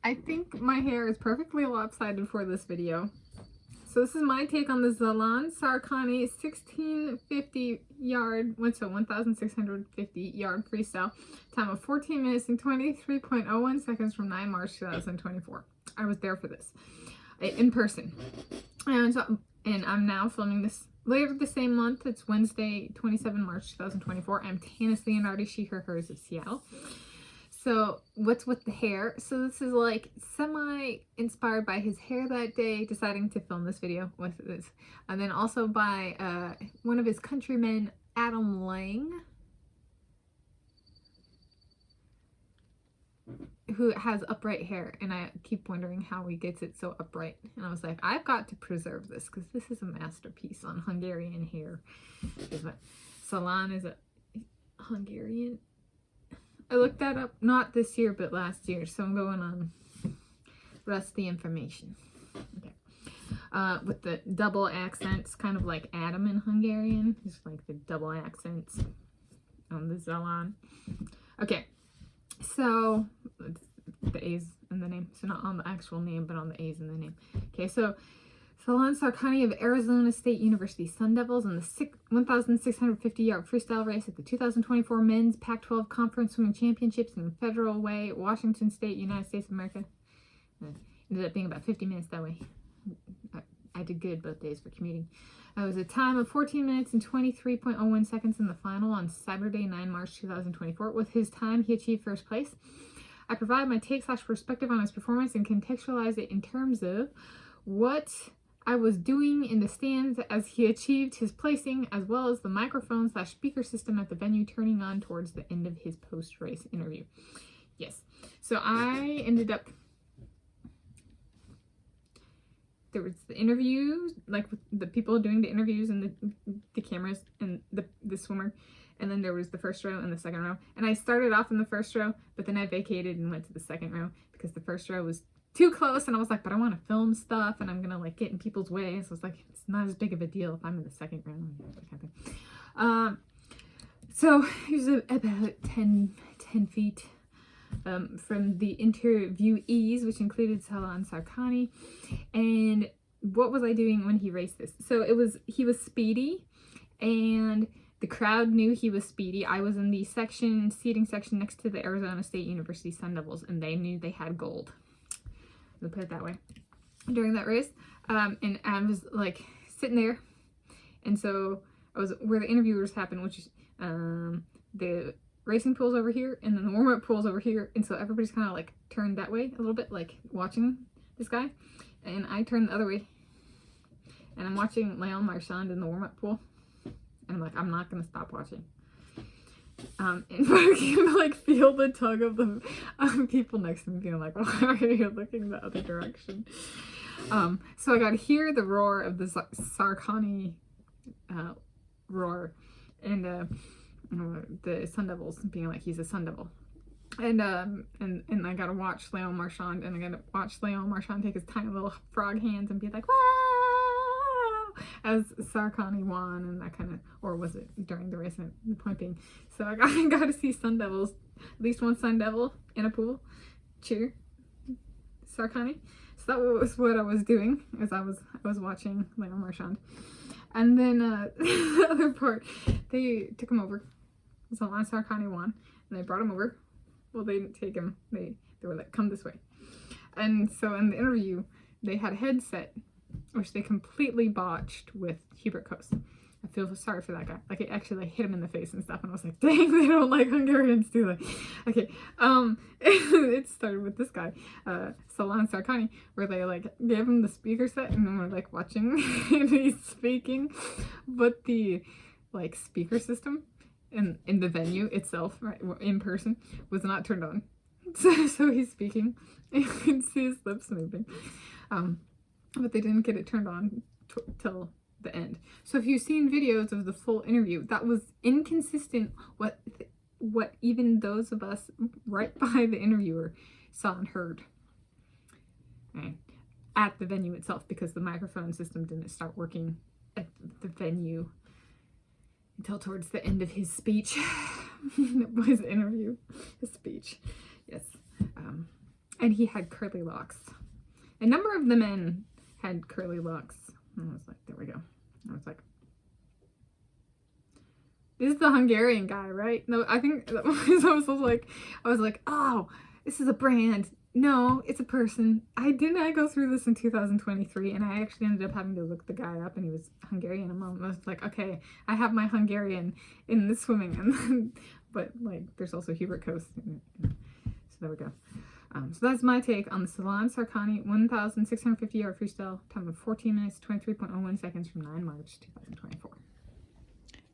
I think my hair is perfectly lopsided for this video. So this is my take on the Zalán Sárkány 1650 yard, 1,650 yard freestyle. Time of 14 minutes and 23.01 seconds from 9 March 2024. I was there for this in person. And I'm now filming this later the same month. It's Wednesday, 27 March 2024. I'm Tanis Leonhardi, she, her, hers of Seattle. So what's with the hair? So this is like semi-inspired by his hair that day, deciding to film this video with this. And then also by one of his countrymen, Adam Lang, who has upright hair. And I keep wondering how he gets it so upright. And I was like, I've got to preserve this because this is a masterpiece on Hungarian hair. Zalán is a Hungarian. I looked that up, not this year, but last year. So I'm going on rusty information. Okay. With the double accents, kind of like Adam in Hungarian. Just like the double accents on the Zalán. Okay. So, the A's in the name. So not on the actual name, but on the A's in the name. Okay, so Zalán Sárkány of Arizona State University Sun Devils in the 1,650 yard freestyle race at the 2024 Men's Pac-12 Conference Swimming Championships in Federal Way, Washington State, United States of America. Ended up being about 50 minutes that way. I did good both days for commuting. It was a time of 14 minutes and 23.01 seconds in the final on Saturday, 9 March 2024. With his time, he achieved first place. I provide my take/perspective on his performance and contextualize it in terms of what I was doing in the stands as he achieved his placing, as well as the microphone/speaker system at the venue turning on towards the end of his post-race interview. Yes, so I ended up, there was the interview, like with the people doing the interviews and the cameras and the swimmer, and then there was the first row and the second row. And I started off in the first row, but then I vacated and went to the second row because the first row was too close, and I was like, but I want to film stuff and I'm gonna like get in people's way, so it's like it's not as big of a deal if I'm in the second round. So it was about 10 feet from the interviewees, which included Zalán Sárkány. And what was I doing when he raced this? So he was speedy, and the crowd knew he was speedy. I was in the seating section next to the Arizona State University Sun Devils, and they knew they had gold. We'll put it that way. During that race, and I was like sitting there, and so I was where the interviewers happened, which is the racing pool's over here, and then the warm-up pool's over here, and so everybody's kind of like turned that way a little bit, like watching this guy, and I turned the other way, and I'm watching Leon Marchand in the warm-up pool, and I'm like, I'm not gonna stop watching. And I can like feel the tug of the people next to me being like, why are you looking the other direction? So I got to hear the roar of the Sárkány roar, and the Sun Devils being like, he's a Sun Devil. And I got to watch Leon Marchand, and I got to watch Leon Marchand take his tiny little frog hands and be like, wow, as Sárkány won, and that kind of, or was it during the race? The point being, so I got to see Sun Devils, at least one Sun Devil in a pool cheer Sárkány. So that was what I was doing as I was watching Leon Marchand. And then the other part, they took him over. Zalán Sárkány won, and they brought him over. Well, they didn't take him. They were like, come this way. And so in the interview, they had a headset, which they completely botched with Hubert Kos. I feel sorry for that guy. Like, it actually like hit him in the face and stuff, and I was like, dang, they don't like Hungarians, do they? Okay, it started with this guy, Zalán Sárkány, where they like gave him the speaker set, and then we're like watching and he's speaking, but the like speaker system in the venue itself, right, in person, was not turned on. So he's speaking, and you can see his lips moving, but they didn't get it turned on till the end. So if you've seen videos of the full interview, that was inconsistent what even those of us right by the interviewer saw and heard at the venue itself, because the microphone system didn't start working at the venue until towards the end of his speech. His interview, his speech. Yes. and he had curly locks. A number of the men had curly locks. And I was like, there we go. I was like, this is the Hungarian guy, right? No, I think I was like, oh, this is a brand. No, it's a person. I did not go through this in 2023, and I actually ended up having to look the guy up, and he was Hungarian. And I was like, okay, I have my Hungarian in the swimming, and but like, there's also Hubert Coast. So there we go. So that's my take on the Zalán Sárkány 1,650 yard freestyle, time of 14 minutes 23.01 seconds from 9 March 2024.